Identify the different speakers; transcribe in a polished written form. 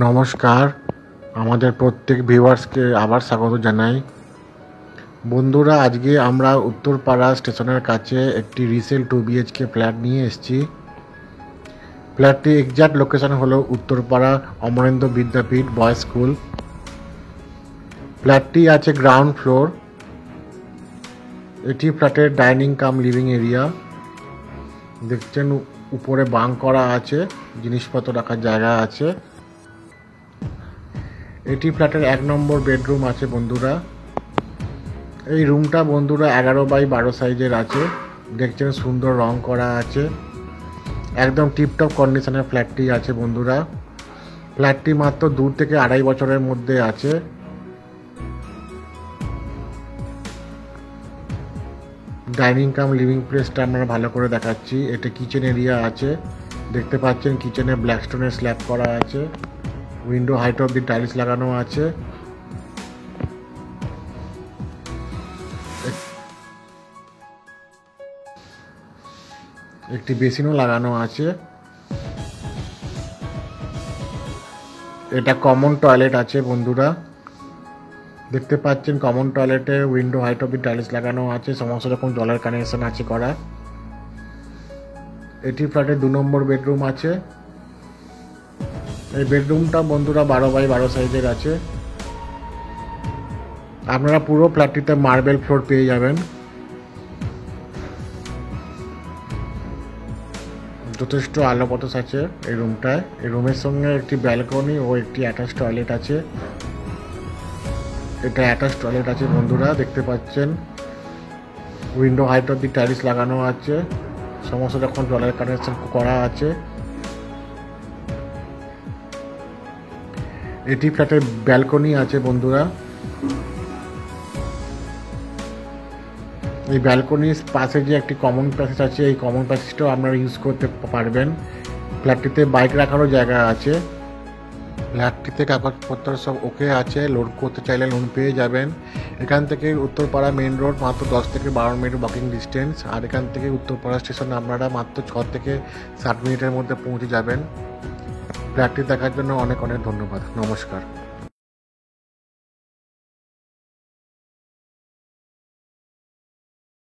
Speaker 1: নমস্কার, আমাদের প্রত্যেক ভিউয়ার্সকে আবার স্বাগত জানাই। বন্ধুরা, আজকে আমরা উত্তরপাড়া স্টেশনের কাছে একটি রিসেল 2 BHK ফ্ল্যাট নিয়ে এসেছি। ফ্ল্যাটটি এক্সাক্ট লোকেশন হলো উত্তরপাড়া অমরেন্দ্র বিদ্যাপীঠ বয়েজ স্কুল। ফ্ল্যাটটি আছে গ্রাউন্ড ফ্লোর। এটি ফ্ল্যাটের ডাইনিং কাম লিভিং এরিয়া। দেখছেন উপরে বাঙ্ক করা আছে, জিনিসপত্র রাখার জায়গা আছে। এটি ফ্ল্যাটের 1 নম্বর বেডরুম আছে বন্ধুরা। এই রুমটা বন্ধুরা 11x12 সাইজের আছে। দেখছেন সুন্দর রং করা আছে, একদম টিপটপ কন্ডিশনের ফ্ল্যাটটি আছে বন্ধুরা। ফ্ল্যাটটি মাত্র 2 থেকে 2.5 বছরের মধ্যে আছে। ডাইনিং কাম লিভিং প্লেসটা আমরা ভালো করে দেখাচ্ছি। এটা কিচেন এরিয়া আছে, দেখতে পাচ্ছেন কিচেনে ব্ল্যাক স্টোনের স্ল্যাব করা আছে। Window height of the tiles লাগানো আছে। একটি বেসিনও লাগানো আছে। এটা কমন টয়লেট আছে বন্ধুরা, দেখতে পাচ্ছেন কমন টয়লেটে window height of the tiles লাগানো আছে, সমস্ত রকম জলের কানেকশন আছে করা। এটি ফ্ল্যাটে 2 নম্বর বেডরুম আছে। এই বেডরুমটা বন্ধুরা 12x12 সাইজের আছে। আপনারা পুরো ফ্ল্যাটটিতে মার্বেল ফ্লোর পেয়ে যাবেন। যথেষ্ট আলো বাতাস আছে এই রুমটায়। এই রুমের সঙ্গে একটি ব্যালকনি ও একটি অ্যাটাচ টয়লেট আছে। এটা অ্যাটাচ টয়লেট আছে বন্ধুরা, দেখতে পাচ্ছেন window height of the tiles লাগানো আছে, সমস্ত রকম জলের কানেকশন করা আছে। এটি ফ্ল্যাটের ব্যালকনি আছে বন্ধুরা। এই ব্যালকনির পাশে যে একটি কমন প্যাসেজ আছে, এই কমন প্যাসেজটাও আপনারা ইউজ করতে পারবেন। ফ্ল্যাটটিতে বাইক রাখারও জায়গা আছে। ফ্ল্যাটটিতে কাগজপত্র সব ওকে আছে, লোন করতে চাইলে লোন পেয়ে যাবেন। এখান থেকে উত্তরপাড়া মেন রোড মাত্র 10 থেকে 12 মিনিট ওয়াকিং ডিস্টেন্স। আর এখান থেকে উত্তরপাড়া স্টেশনে আপনারা মাত্র 6 থেকে 7 মিনিটের মধ্যে পৌঁছে যাবেন। ফ্ল্যাটটি দেখার জন্য অনেক অনেক ধন্যবাদ। নমস্কার।